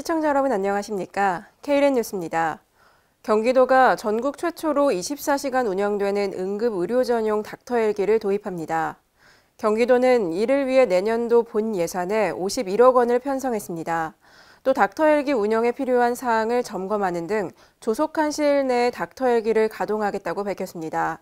시청자 여러분 안녕하십니까? K랜 뉴스입니다. 경기도가 전국 최초로 24시간 운영되는 응급의료 전용 닥터 헬기를 도입합니다. 경기도는 이를 위해 내년도 본 예산에 51억 원을 편성했습니다. 또 닥터 헬기 운영에 필요한 사항을 점검하는 등 조속한 시일 내에 닥터 헬기를 가동하겠다고 밝혔습니다.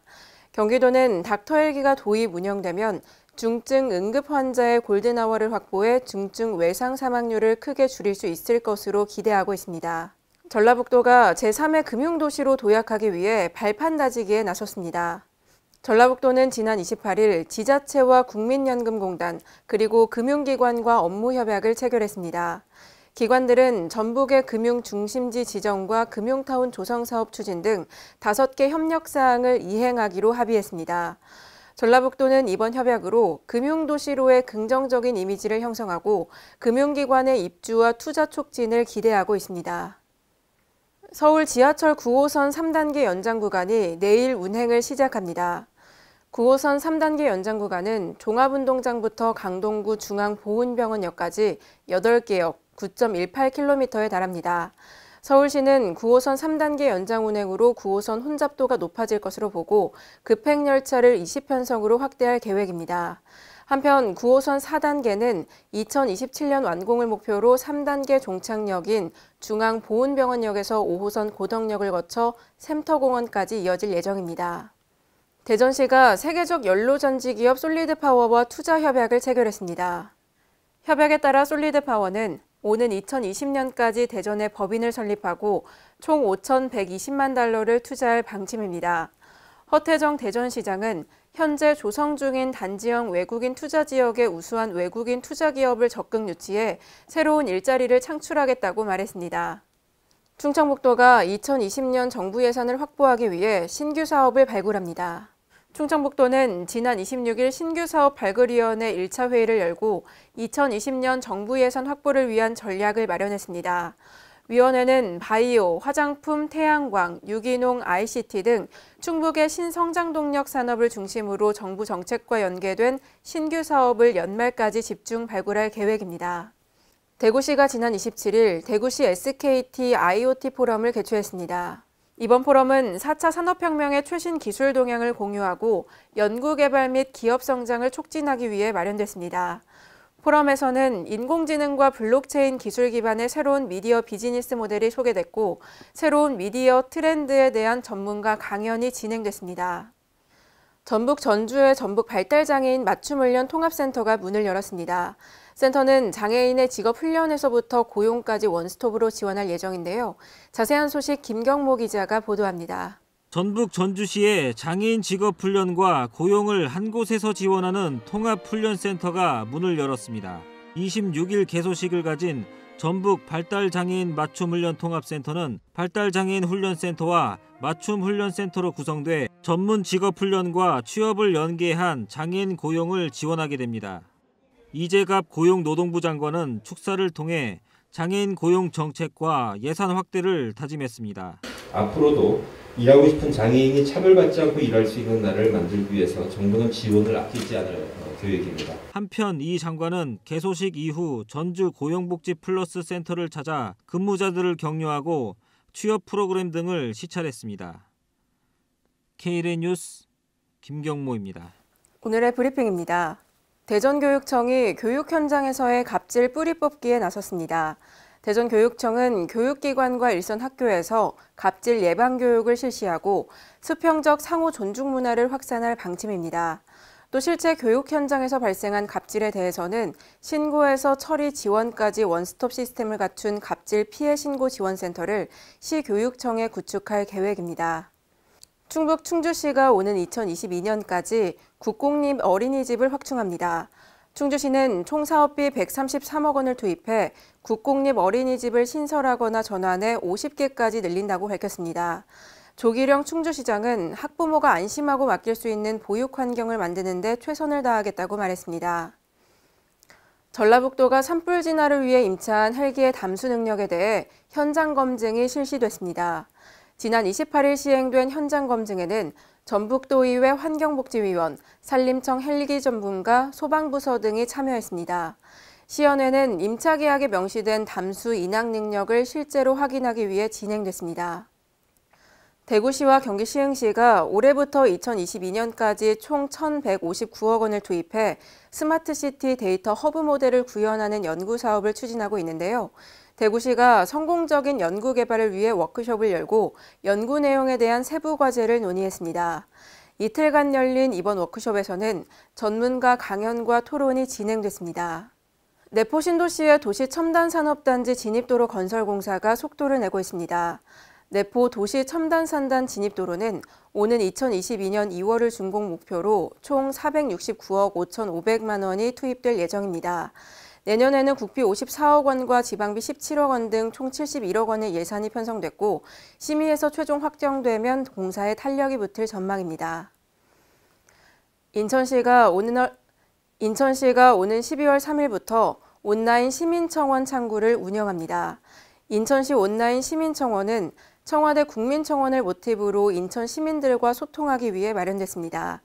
경기도는 닥터 헬기가 도입 운영되면 중증 응급 환자의 골든아워를 확보해 중증 외상 사망률을 크게 줄일 수 있을 것으로 기대하고 있습니다. 전라북도가 제3의 금융도시로 도약하기 위해 발판 다지기에 나섰습니다. 전라북도는 지난 28일 지자체와 국민연금공단 그리고 금융기관과 업무 협약을 체결했습니다. 기관들은 전북의 금융중심지 지정과 금융타운 조성사업 추진 등 5개 협력사항을 이행하기로 합의했습니다. 전라북도는 이번 협약으로 금융도시로의 긍정적인 이미지를 형성하고 금융기관의 입주와 투자 촉진을 기대하고 있습니다. 서울 지하철 9호선 3단계 연장 구간이 내일 운행을 시작합니다. 9호선 3단계 연장 구간은 종합운동장부터 강동구 중앙보훈병원역까지 8개 역 9.18km에 달합니다. 서울시는 9호선 3단계 연장 운행으로 9호선 혼잡도가 높아질 것으로 보고 급행열차를 20편성으로 확대할 계획입니다. 한편 9호선 4단계는 2027년 완공을 목표로 3단계 종착역인 중앙보훈병원역에서 5호선 고덕역을 거쳐 샘터공원까지 이어질 예정입니다. 대전시가 세계적 연료전지 기업 솔리드파워와 투자 협약을 체결했습니다. 협약에 따라 솔리드파워는 오는 2020년까지 대전에 법인을 설립하고 총 5,120만 달러를 투자할 방침입니다. 허태정 대전시장은 현재 조성 중인 단지형 외국인 투자 지역에 우수한 외국인 투자 기업을 적극 유치해 새로운 일자리를 창출하겠다고 말했습니다. 충청북도가 2020년 정부 예산을 확보하기 위해 신규 사업을 발굴합니다. 충청북도는 지난 26일 신규사업 발굴위원회 1차 회의를 열고 2020년 정부 예산 확보를 위한 전략을 마련했습니다. 위원회는 바이오, 화장품, 태양광, 유기농, ICT 등 충북의 신성장 동력 산업을 중심으로 정부 정책과 연계된 신규 사업을 연말까지 집중 발굴할 계획입니다. 대구시가 지난 27일 대구시 SKT IoT 포럼을 개최했습니다. 이번 포럼은 4차 산업혁명의 최신 기술 동향을 공유하고 연구개발 및 기업 성장을 촉진하기 위해 마련됐습니다. 포럼에서는 인공지능과 블록체인 기술 기반의 새로운 미디어 비즈니스 모델이 소개됐고 새로운 미디어 트렌드에 대한 전문가 강연이 진행됐습니다. 전북 전주의 전북 발달장애인 맞춤훈련 통합센터가 문을 열었습니다. 센터는 장애인의 직업훈련에서부터 고용까지 원스톱으로 지원할 예정인데요. 자세한 소식 김경모 기자가 보도합니다. 전북 전주시의 장애인 직업훈련과 고용을 한 곳에서 지원하는 통합훈련센터가 문을 열었습니다. 26일 개소식을 가진 전북 발달장애인 맞춤훈련 통합센터는 발달장애인 훈련센터와 맞춤훈련센터로 구성돼 전문 직업훈련과 취업을 연계한 장애인 고용을 지원하게 됩니다. 이재갑 고용노동부 장관은 축사를 통해 장애인 고용 정책과 예산 확대를 다짐했습니다. 앞으로도 일하고 싶은 장애인이 차별받지 않고 일할 수 있는 날을 만들기 위해서 정부는 지원을 아끼지 않을 계획입니다. 한편 이 장관은 개소식 이후 전주 고용복지 플러스 센터를 찾아 근무자들을 격려하고 취업 프로그램 등을 시찰했습니다. K랜 뉴스 김경모입니다. 오늘의 브리핑입니다. 대전교육청이 교육 현장에서의 갑질 뿌리 뽑기에 나섰습니다. 대전교육청은 교육기관과 일선 학교에서 갑질 예방 교육을 실시하고 수평적 상호 존중 문화를 확산할 방침입니다. 또 실제 교육 현장에서 발생한 갑질에 대해서는 신고에서 처리 지원까지 원스톱 시스템을 갖춘 갑질 피해 신고 지원센터를 시교육청에 구축할 계획입니다. 충북 충주시가 오는 2022년까지 국공립 어린이집을 확충합니다. 충주시는 총 사업비 133억 원을 투입해 국공립 어린이집을 신설하거나 전환해 50개까지 늘린다고 밝혔습니다. 조기령 충주시장은 학부모가 안심하고 맡길 수 있는 보육 환경을 만드는 데 최선을 다하겠다고 말했습니다. 전라북도가 산불 진화를 위해 임차한 헬기의 담수 능력에 대해 현장 검증이 실시됐습니다. 지난 28일 시행된 현장 검증에는 전북도의회 환경복지위원, 산림청 헬기 전문가, 소방부서 등이 참여했습니다. 시연회는 임차 계약에 명시된 담수 인항 능력을 실제로 확인하기 위해 진행됐습니다. 대구시와 경기시흥시가 올해부터 2022년까지 총 1,159억 원을 투입해 스마트시티 데이터 허브 모델을 구현하는 연구 사업을 추진하고 있는데요. 대구시가 성공적인 연구 개발을 위해 워크숍을 열고 연구 내용에 대한 세부 과제를 논의했습니다. 이틀간 열린 이번 워크숍에서는 전문가 강연과 토론이 진행됐습니다. 내포 신도시의 도시첨단산업단지 진입도로 건설 공사가 속도를 내고 있습니다. 내포 도시첨단산단 진입도로는 오는 2022년 2월을 준공 목표로 총 469억 5,500만 원이 투입될 예정입니다. 내년에는 국비 54억 원과 지방비 17억 원 등 총 71억 원의 예산이 편성됐고 심의에서 최종 확정되면 공사에 탄력이 붙을 전망입니다. 인천시가 오는 12월 3일부터 온라인 시민청원 창구를 운영합니다. 인천시 온라인 시민청원은 청와대 국민청원을 모티브로 인천 시민들과 소통하기 위해 마련됐습니다.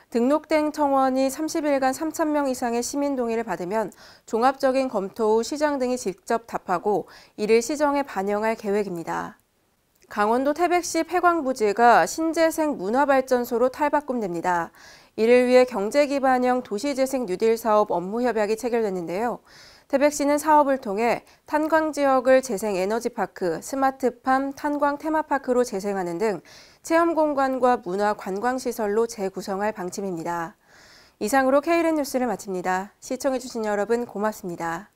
등록된 청원이 30일간 3,000명 이상의 시민 동의를 받으면 종합적인 검토 후 시장 등이 직접 답하고 이를 시정에 반영할 계획입니다. 강원도 태백시 폐광부지가 신재생 문화발전소로 탈바꿈됩니다. 이를 위해 경제기반형 도시재생 뉴딜 사업 업무협약이 체결됐는데요. 태백시는 사업을 통해 탄광지역을 재생에너지파크, 스마트팜, 탄광 테마파크로 재생하는 등 체험공간과 문화 관광시설로 재구성할 방침입니다. 이상으로 K랜 뉴스를 마칩니다. 시청해주신 여러분 고맙습니다.